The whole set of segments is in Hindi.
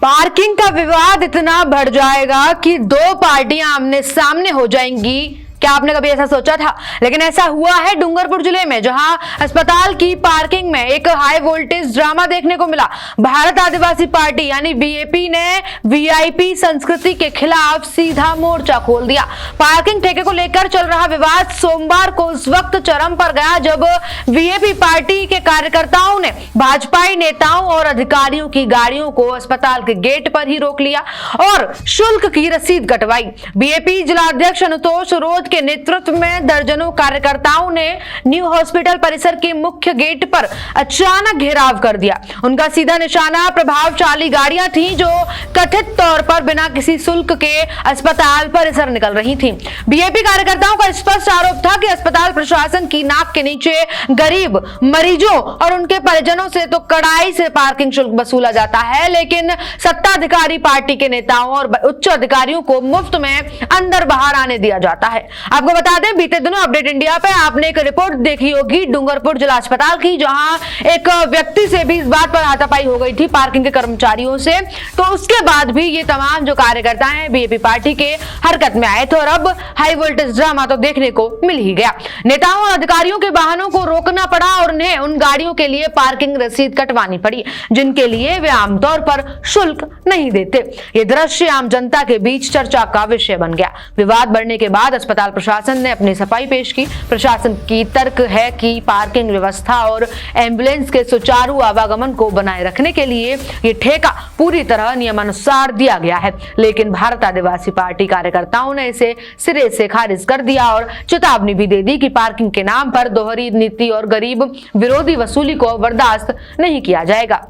पार्किंग का विवाद इतना बढ़ जाएगा कि दो पार्टियां आमने सामने हो जाएंगी। क्या आपने कभी ऐसा सोचा था? लेकिन ऐसा हुआ है डूंगरपुर जिले में, जहां अस्पताल की पार्किंग में एक हाई वोल्टेज ड्रामा देखने को मिला। भारत आदिवासी पार्टी यानी बीएपी ने वीआईपी संस्कृति के खिलाफ सीधा मोर्चा खोल दिया। पार्किंग ठेके को लेकर चल रहा विवाद सोमवार को उस वक्त चरम पर गया जब वीएपी पार्टी के कार्यकर्ताओं ने भाजपाई नेताओं और अधिकारियों की गाड़ियों को अस्पताल के गेट पर ही रोक लिया और शुल्क की रसीद कटवाई। बीएपी जिलाध्यक्ष अनुतोष रोज के नेतृत्व में दर्जनों कार्यकर्ताओं ने न्यू हॉस्पिटल परिसर के मुख्य गेट पर अचानक घेराव कर दिया। उनका सीधा निशाना प्रभावशाली गाड़ियां थीं जो कथित तौर पर बिना किसी शुल्क के अस्पताल परिसर निकल रही थीं। बीएपी कार्यकर्ताओं का स्पष्ट आरोप था कि अस्पताल प्रशासन की नाक के नीचे गरीब मरीजों और उनके परिजनों से तो कड़ाई से पार्किंग शुल्क वसूला जाता है, लेकिन सत्ताधिकारी पार्टी के नेताओं और उच्च अधिकारियों को मुफ्त में अंदर बाहर आने दिया जाता है। आपको बता दें, बीते दिनों अपडेट इंडिया पे आपने एक रिपोर्ट देखी होगी डूंगरपुर जिला अस्पताल की, जहां एक व्यक्ति से भी इस बात पर हाथापाई हो गई थी पार्किंग के कर्मचारियों से। तो उसके बाद भी ये तमाम जो कार्यकर्ता हैं बीएपी पार्टी के हरकत में आए थे और अब हाई वोल्टेज ड्रामा तो देखने को मिल ही गया। नेताओं और अधिकारियों के वाहनों को रोकना पड़ा और उन्हें उन गाड़ियों के लिए पार्किंग रसीद कटवानी पड़ी जिनके लिए वे आमतौर पर शुल्क नहीं देते। ये दृश्य आम जनता के बीच चर्चा का विषय बन गया। विवाद बढ़ने के बाद अस्पताल प्रशासन ने अपनी सफाई पेश की। प्रशासन की तर्क है कि पार्किंग व्यवस्था और एम्बुलेंस के सुचारू आवागमन को बनाए रखने के लिए ये ठेका पूरी तरह नियमानुसार दिया गया है, लेकिन भारत आदिवासी पार्टी कार्यकर्ताओं ने इसे सिरे से खारिज कर दिया और चेतावनी भी दे दी कि पार्किंग के नाम पर दोहरी नीति और गरीब विरोधी वसूली को बर्दाश्त नहीं किया जाएगा।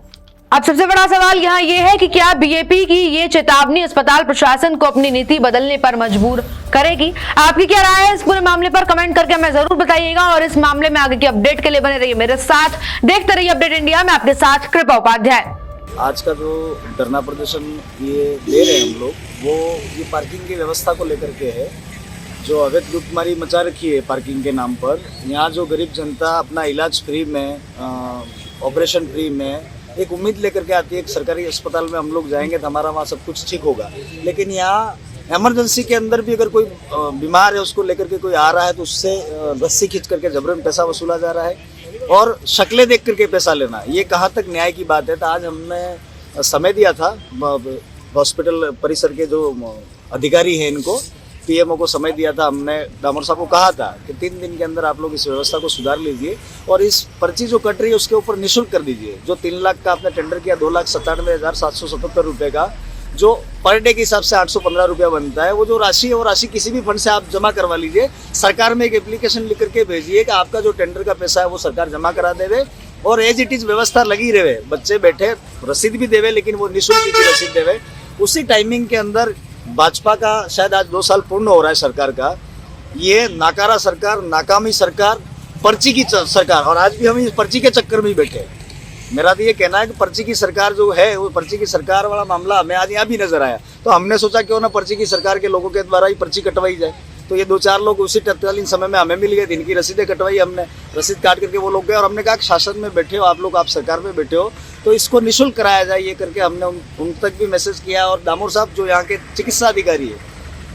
अब सबसे बड़ा सवाल यहाँ ये है कि क्या बीएपी की ये चेतावनी अस्पताल प्रशासन को अपनी नीति बदलने पर मजबूर करेगी? आपकी क्या राय है इस पूरे मामले पर? कमेंट करके हमें जरूर बताइएगा और इस मामले में आगे की अपडेट के लिए बने रहिए मेरे साथ। देखते रहिए अपडेट इंडिया में आपके साथ कृपा उपाध्याय। आज का जो धरना प्रदर्शन ये दे रहे हैं हम लोग, वो ये पार्किंग की व्यवस्था को लेकर के है। जो अवैध लूटमारी मचा रखी है पार्किंग के नाम पर, यहाँ जो गरीब जनता अपना इलाज फ्री में, ऑपरेशन फ्री में एक उम्मीद लेकर के आती है कि सरकारी अस्पताल में हम लोग जाएंगे तो हमारा वहाँ सब कुछ ठीक होगा, लेकिन यहाँ इमरजेंसी के अंदर भी अगर कोई बीमार है उसको लेकर के कोई आ रहा है तो उससे रस्सी खींच करके जबरन पैसा वसूला जा रहा है और शक्लें देख करके पैसा लेना, ये कहाँ तक न्याय की बात है। तो आज हमने समय दिया था हॉस्पिटल परिसर के जो अधिकारी हैं इनको, पीएमओ को समय दिया था। हमने डामोर साहब को कहा था कि 3 दिन के अंदर आप लोग इस व्यवस्था को सुधार लीजिए और इस पर्ची जो कट रही है उसके ऊपर निःशुल्क कर दीजिए। जो 3 लाख का आपने टेंडर किया, 2,97,777 रुपये का जो पर डे के हिसाब से 815 रुपया बनता है, वो जो राशि है वो राशि किसी भी फंड से आप जमा करवा लीजिए। सरकार में एक एप्लीकेशन लिख करके भेजिए कि आपका जो टेंडर का पैसा है वो सरकार जमा करा देवे और एज इट इज व्यवस्था लगी रहे। बच्चे बैठे रसीद भी देवे, लेकिन वो निःशुल्क की रसीद देवे। उसी टाइमिंग के अंदर भाजपा का शायद आज 2 साल पूर्ण हो रहा है सरकार का, ये नाकारा सरकार, नाकामी सरकार, पर्ची की सरकार, और आज भी हम इस पर्ची के चक्कर में ही बैठे हैं। मेरा तो ये कहना है कि पर्ची की सरकार जो है वो पर्ची की सरकार वाला मामला हमें आज यहाँ भी नजर आया, तो हमने सोचा क्यों ना पर्ची की सरकार के लोगों के द्वारा ही पर्ची कटवाई जाए। तो ये 2-4 लोग उसी तत्कालीन समय में हमें मिल गए, इनकी रसीदें कटवाई हमने, रसीद काट करके वो लोग गए और हमने कहा कि शासन में बैठे हो आप लोग, आप सरकार में बैठे हो तो इसको निःशुल्क कराया जाए, ये करके हमने उन तक भी मैसेज किया। और दामोर साहब जो यहाँ के चिकित्सा अधिकारी है,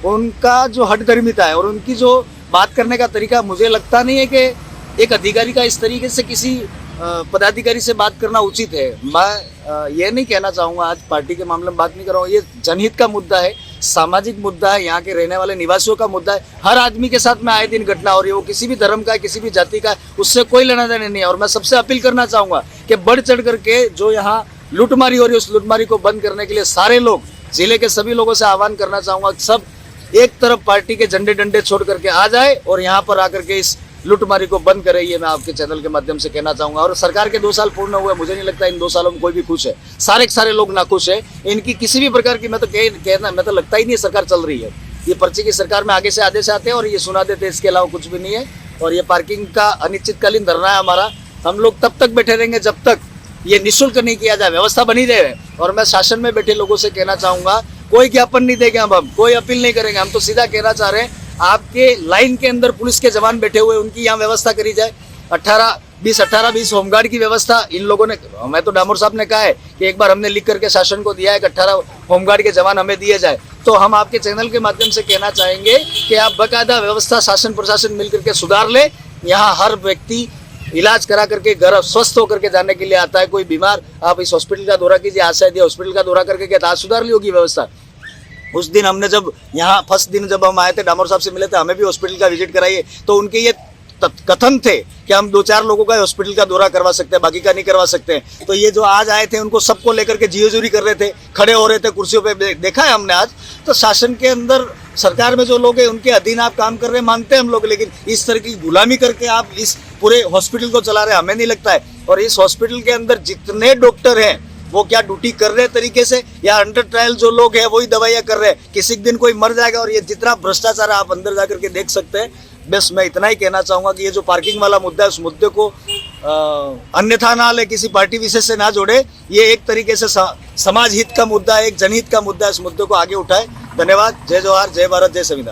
उनका जो हठधर्मिता है और उनकी जो बात करने का तरीका, मुझे लगता नहीं है कि एक अधिकारी का इस तरीके से किसी पदाधिकारी से बात करना उचित है। मैं ये नहीं कहना चाहूँगा, आज पार्टी के मामले में बात नहीं कर रहा हूँ, ये जनहित का मुद्दा है, सामाजिक मुद्दा है, यहाँ के रहने वाले निवासियों का मुद्दा है। हर आदमी के साथ में आए दिन घटना हो रही है, वो किसी भी धर्म का है, किसी भी जाति का है, उससे कोई लेना देना नहीं है। और मैं सबसे अपील करना चाहूँगा कि बढ़ चढ़ करके जो यहाँ लूटमारी हो रही है उस लूटमारी को बंद करने के लिए सारे लोग, जिले के सभी लोगों से आह्वान करना चाहूँगा कि सब एक तरफ पार्टी के झंडे डंडे छोड़ करके आ जाए और यहाँ पर आकर के इस लूटमारी को बंद करे, ये मैं आपके चैनल के माध्यम से कहना चाहूंगा। और सरकार के 2 साल पूर्ण हुए, मुझे नहीं लगता इन 2 सालों में कोई भी खुश है, सारे के सारे लोग नाखुश है। इनकी किसी भी प्रकार की मैं तो लगता ही नहीं सरकार चल रही है। ये पर्ची की सरकार में आगे से आदेश आते हैं और ये सुना देते हैं, इसके अलावा कुछ भी नहीं है। और ये पार्किंग का अनिश्चितकालीन धरना है हमारा, हम लोग तब तक बैठे रहेंगे जब तक ये निःशुल्क नहीं किया जाए, व्यवस्था बनी रहे। और मैं शासन में बैठे लोगों से कहना चाहूंगा, कोई ज्ञापन नहीं देंगे हम कोई अपील नहीं करेंगे, हम तो सीधा कहना चाह रहे हैं आपके लाइन के अंदर पुलिस के जवान बैठे हुए, उनकी यहाँ व्यवस्था करी जाए। 18 20 होमगार्ड की व्यवस्था इन लोगों ने, मैं तो डामोर साहब ने कहा है कि एक बार हमने लिख करके शासन को दिया है कि 18 होमगार्ड के जवान हमें दिए जाए। तो हम आपके चैनल के माध्यम से कहना चाहेंगे कि आप बकायदा व्यवस्था शासन प्रशासन मिल करके सुधार ले। यहाँ हर व्यक्ति इलाज करा करके घर स्वस्थ होकर के जाने के लिए आता है। कोई बीमार, आप इस हॉस्पिटल का दौरा कीजिए, आज शायद हॉस्पिटल का दौरा करके कहता आज सुधार ली होगी व्यवस्था। उस दिन हमने जब यहाँ फर्स्ट दिन जब हम आए थे, डामोर साहब से मिले थे, हमें भी हॉस्पिटल का विजिट कराइए, तो उनके ये कथन थे कि हम 2-4 लोगों का हॉस्पिटल का दौरा करवा सकते हैं, बाकी का नहीं करवा सकते हैं। तो ये जो आज आए थे उनको सबको लेकर के जियोजूरी कर रहे थे, खड़े हो रहे थे कुर्सियों पे, देखा है हमने आज। तो शासन के अंदर सरकार में जो लोग हैं उनके अधीन आप काम कर रहे हैं, मानते हैं हम लोग, लेकिन इस तरह की गुलामी करके आप इस पूरे हॉस्पिटल को चला रहे हैं, हमें नहीं लगता है। और इस हॉस्पिटल के अंदर जितने डॉक्टर हैं वो क्या ड्यूटी कर रहे हैं तरीके से, या अंडर ट्रायल जो लोग हैं वही दवाइयाँ कर रहे हैं। किसी दिन कोई मर जाएगा। और ये जितना भ्रष्टाचार आप अंदर जा करके देख सकते हैं। बस मैं इतना ही कहना चाहूँगा कि ये जो पार्किंग वाला मुद्दा है उस मुद्दे को अन्यथा ना ले, किसी पार्टी विशेष से ना जोड़े। ये एक तरीके से समाज हित का मुद्दा है, एक जनहित का मुद्दा है। इस मुद्दे को आगे उठाए। धन्यवाद। जय जवाहर, जय भारत, जय संविधान।